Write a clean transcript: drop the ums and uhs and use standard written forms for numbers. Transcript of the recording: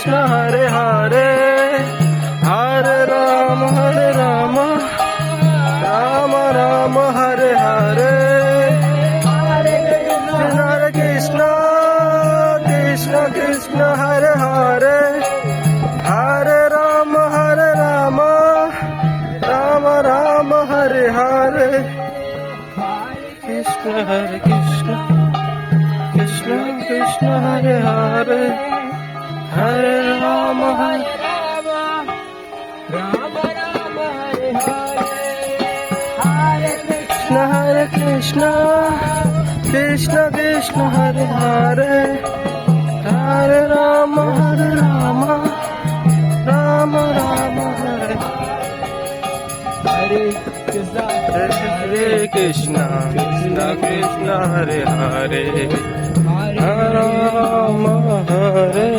Krishna Hare Hare Hare Ram Ram Ram Hare Hare Hare Krishna Krishna Krishna Hare Hare Hare Ram Ram Ram Hare Hare Krishna Krishna Krishna Hare Hare Hare Ram Ram Ram Hare Hare Hare Krishna Krishna Krishna Hare Hare Hare Ram Ram Ram Hare Hare Krishna Hare Krishna Krishna Krishna Hare Hare Hare Ram Hare